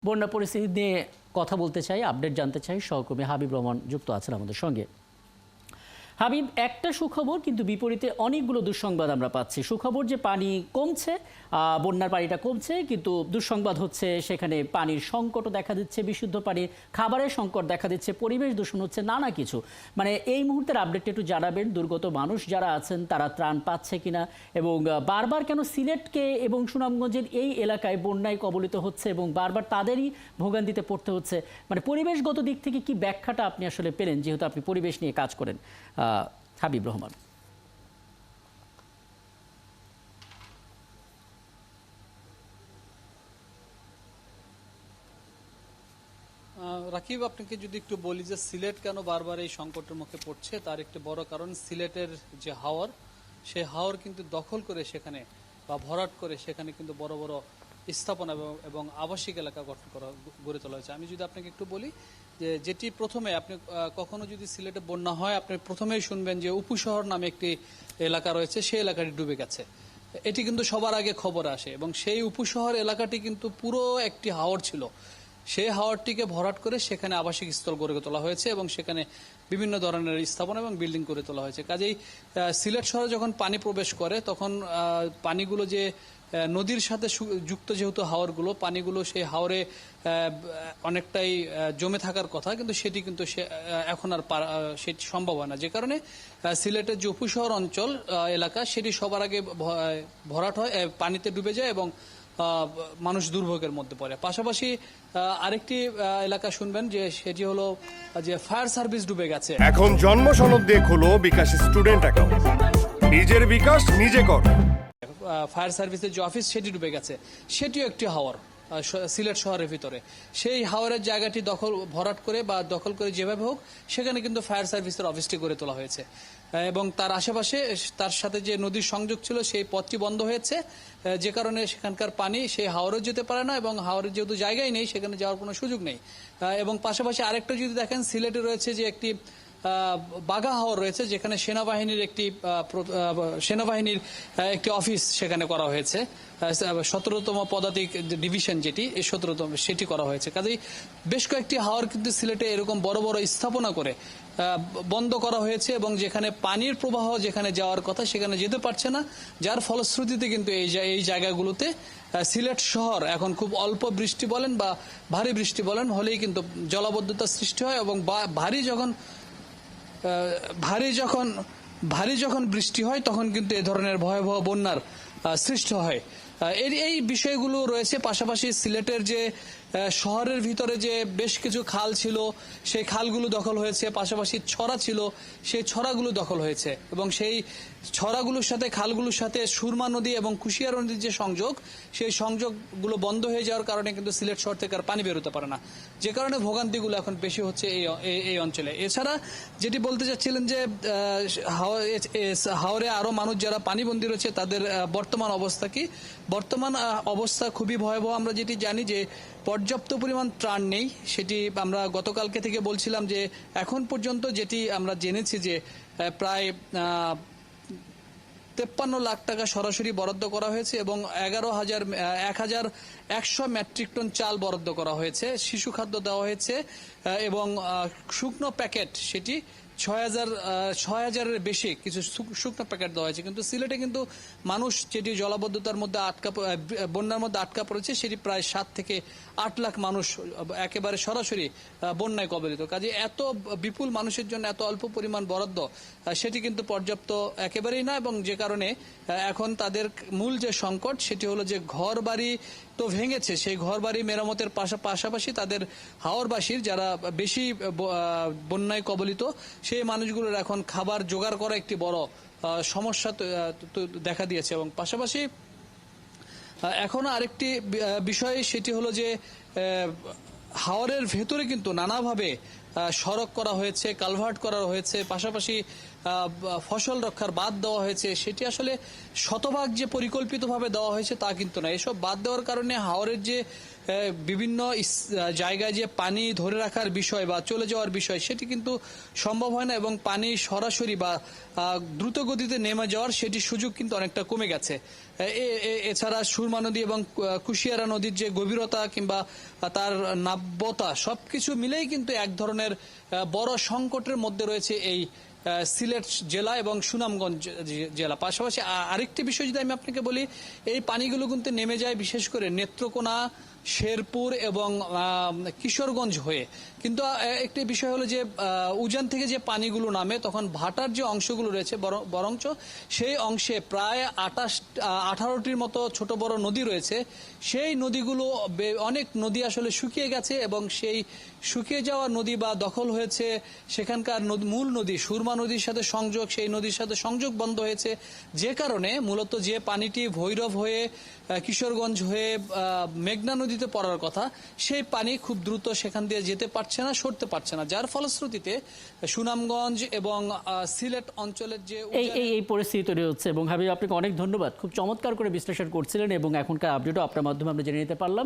বন্যা পরিস্থিতি নিয়ে কথা বলতে চাই, আপডেট জানতে চাই। সহকর্মী হাবিব রহমান যুক্ত আছেন আমাদের সঙ্গে। হাবিব, একটা সুখবর কিন্তু বিপরীতে অনেকগুলো দুঃসংবাদ আমরা পাচ্ছি। সুখবর যে পানি কমছে, বন্যার পানিটা কমছে, কিন্তু দুঃসংবাদ হচ্ছে সেখানে পানির সংকটও দেখা দিচ্ছে, বিশুদ্ধ পানির খাবারের সংকট দেখা দিচ্ছে, পরিবেশ দূষণ হচ্ছে, নানা কিছু। মানে এই মুহূর্তের আপডেটটা একটু জানাবেন, দুর্গত মানুষ যারা আছেন তারা ত্রাণ পাচ্ছে কিনা, এবং বারবার কেন সিলেটকে এবং সুনামগঞ্জের এই এলাকায় বন্যায় কবলিত হচ্ছে এবং বারবার তাদেরই ভোগান্তিতে পড়তে হচ্ছে। মানে পরিবেশগত দিক থেকে কি ব্যাখ্যাটা আপনি আসলে পেলেন, যেহেতু আপনি পরিবেশ নিয়ে কাজ করেন, হাবিব রহমান? রাকিব, আপনাকে যদি একটু বলি যে সিলেট কেন বারবার এই সংকটের মুখে পড়ছে, তার একটি বড় কারণ সিলেটের যে হাওর, সেই হাওর কিন্তু দখল করে সেখানে বা ভরাট করে সেখানে কিন্তু বড় বড় স্থাপনা এবং আবাসিক এলাকা গড়ে তোলা হয়েছে। আমি যদি আপনাকে একটু বলি যে যেটি প্রথমে আপনি কখনো যদি সিলেটে বন্যা হয়, আপনি প্রথমেই শুনবেন যে উপশহর নামে একটি এলাকা রয়েছে, সেই এলাকাটি ডুবে গেছে। এটি কিন্তু সবার আগে খবর আসে, এবং সেই উপশহর এলাকাটি কিন্তু পুরো একটি হাওর ছিল। সেই হাওরটিকে ভরাট করে সেখানে আবাসিক স্থল গড়ে তোলা হয়েছে এবং সেখানে বিভিন্ন ধরনের স্থাপনা এবং বিল্ডিং করে তোলা হয়েছে। কাজেই সিলেট শহরে যখন পানি প্রবেশ করে তখন পানিগুলো যে নদীর সাথে যুক্ত, যেহেতু হাওরগুলো, পানিগুলো সেই হাওরে অনেকটাই জমে থাকার কথা, কিন্তু সেটি কিন্তু এখন আর সেটি সম্ভব হয় না। যে কারণে সিলেটের যে উপশহর অঞ্চল এলাকা, সেটি সবার আগে ভরাট হয়, পানিতে ডুবে যায় এবং মানুষ দুর্ভোগের মধ্যে পড়ে। পাশাপাশি আরেকটি এলাকা শুনবেন যে সেটি হলো যে ফায়ার সার্ভিস ডুবে গেছে। এখন জন্ম সনদ দিয়ে খোলো বিকাশ স্টুডেন্ট অ্যাকাউন্ট, নিজের বিকাশ নিজে কর। ফায়ার সার্ভিসের যে অফিস, সেটি ডুবে গেছে। সেটিও একটি হাওর সিলেট শহরের ভিতরে। সেই হাওরের জায়গাটি ভরাট করে বা দখল করে যেভাবে হোক সেখানে কিন্তু ফায়ার সার্ভিসের অফিসটি গড়ে তোলা হয়েছে, এবং তার আশেপাশে তার সাথে যে নদীর সংযোগ ছিল সেই পথটি বন্ধ হয়েছে, যে কারণে সেখানকার পানি সেই হাওরেও যেতে পারে না, এবং হাওরের যেহেতু জায়গায় নেই সেখানে যাওয়ার কোনো সুযোগ নেই। এবং পাশাপাশি আরেকটা যদি দেখেন, সিলেটে রয়েছে যে একটি বাঘা হাওর রয়েছে, যেখানে সেনাবাহিনীর একটি অফিস সেখানে করা হয়েছে। 17তম পদাতিক ডিভিশন যেটি, এই 17তম সেটি করা হয়েছে। কাজেই বেশ কয়েকটি হাওর কিন্তু সিলেটে এরকম বড় বড় স্থাপনা করে বন্ধ করা হয়েছে, এবং যেখানে পানির প্রবাহ যেখানে যাওয়ার কথা সেখানে যেতে পারছে না, যার ফলশ্রুতিতে কিন্তু এই জায়গাগুলোতে সিলেট শহর এখন খুব অল্প বৃষ্টি বলেন বা ভারী বৃষ্টি বলেন হলেই কিন্তু জলাবদ্ধতা সৃষ্টি হয়, এবং ভারী যখন বৃষ্টি হয় তখন কিন্তু এ ধরনের ভয়াবহ বন্যার সৃষ্টি হয়। এই বিষয়গুলো রয়েছে। পাশাপাশি সিলেটের যে শহরের ভিতরে যে বেশ কিছু খাল ছিল, সেই খালগুলো দখল হয়েছে। পাশাপাশি ছড়া ছিল, সেই ছড়াগুলো দখল হয়েছে, এবং সেই ছড়াগুলোর সাথে খালগুলোর সাথে সুরমা নদী এবং কুশিয়ারা নদীর যে সংযোগ, সেই সংযোগগুলো বন্ধ হয়ে যাওয়ার কারণে কিন্তু সিলেট শহর থেকে আর পানি বেরোতে পারে না, যে কারণে ভোগান্তিগুলো এখন বেশি হচ্ছে এই অঞ্চলে। এছাড়া যেটি বলতে চাচ্ছিলেন যে হাওরে আরো মানুষ যারা পানিবন্দী রয়েছে তাদের বর্তমান অবস্থা কি? বর্তমান অবস্থা খুবই ভয়াবহ। আমরা যেটি জানি যে পর্যাপ্ত পরিমাণ ত্রাণ নেই, সেটি আমরা গতকালকে থেকে বলছিলাম যে এখন পর্যন্ত যেটি আমরা জেনেছি যে প্রায় 53 লাখ টাকা সরাসরি বরাদ্দ করা হয়েছে, এবং 11,100 মেট্রিক টন চাল বরাদ্দ করা হয়েছে, শিশু খাদ্য দেওয়া হয়েছে, এবং শুকনো প্যাকেট সেটি 6,000-এর বেশি কিছু শুকনো প্যাকেট দেওয়া হয়েছে। কিন্তু সিলেটে কিন্তু মানুষ যেটি জলাবদ্ধতার মধ্যে বন্যার মধ্যে আটকা পড়েছে, সেটি প্রায় 7 থেকে 8 লাখ মানুষ একেবারে সরাসরি বন্যায় কবলিত। কাজে এত বিপুল মানুষের জন্য এত অল্প পরিমাণ বরাদ্দ, সেটি কিন্তু পর্যাপ্ত একেবারেই না, এবং যে কারণে এখন তাদের মূল যে সংকট সেটি হলো যে ঘর বাড়ি তো ভেঙেছে, সেই ঘর বাড়ি মেরামতের পাশাপাশি তাদের হাওরবাসীর যারা বেশি বন্যায় কবলিত সেই মানুষগুলোর এখন খাবার জোগাড় করা একটি বড় সমস্যা দেখা দিয়েছে। এবং পাশাপাশি এখন আরেকটি বিষয়, সেটি হলো যে হাওরের ভেতরে কিন্তু নানাভাবে সড়ক করা হয়েছে, কালভার্ট করা হয়েছে, পাশাপাশি ফসল রক্ষার বাদ দেওয়া হয়েছে। সেটি আসলে শতভাগ যে পরিকল্পিতভাবে দেওয়া হয়েছে তা কিন্তু না। এসব বাদ দেওয়ার কারণে হাওরের যে বিভিন্ন জায়গায় যে পানি ধরে রাখার বিষয় বা চলে যাওয়ার বিষয় সেটি কিন্তু সম্ভব হয় না, এবং পানি সরাসরি বা দ্রুত গতিতে নেমে যাওয়ার সেটি সুযোগ কিন্তু অনেকটা কমে গেছে। এছাড়া সুরমা নদী এবং কুশিয়ারা নদীর যে গভীরতা কিংবা তার নাব্যতা সবকিছু মিলেই কিন্তু এক ধরনের বড় সংকটের মধ্যে রয়েছে এই সিলেট জেলা এবং সুনামগঞ্জ জেলা। পাশাপাশি আরেকটি বিষয় যদি আমি আপনাকে বলি, এই পানিগুলো কিন্তু নেমে যায় বিশেষ করে নেত্রকোনা, শেরপুর এবং কিশোরগঞ্জ হয়ে। কিন্তু একটি বিষয় হলো যে উজান থেকে যে পানিগুলো নামে তখন ভাটার যে অংশগুলো রয়েছে বরঞ্চ সেই অংশে প্রায় 18টির মতো ছোট বড় নদী রয়েছে। সেই নদীগুলো অনেক নদী আসলে শুকিয়ে গেছে, এবং সেই শুকিয়ে যাওয়া নদী বা দখল হয়েছে সেখানকার মূল নদী সুরমা নদীর সাথে সংযোগ, সেই নদীর সাথে সংযোগ বন্ধ হয়েছে, যে কারণে মূলত যে পানিটি ভৈরব হয়ে কিশোরগঞ্জ হয়ে মেঘনা নদীতে পড়ার কথা সেই পানি খুব দ্রুত সেখান দিয়ে যেতে পারছে না, সরতে পারছে না, যার ফলশ্রুতিতে সুনামগঞ্জ এবং সিলেট অঞ্চলের যে এই পরিস্থিতি তৈরি হচ্ছে। এবং হাবিব, আপনাকে অনেক ধন্যবাদ, খুব চমৎকার করে বিশ্লেষণ করছিলেন এবং এখনকার আপডেটও আপনার মাধ্যমে আমরা জেনে নিতে পারলাম।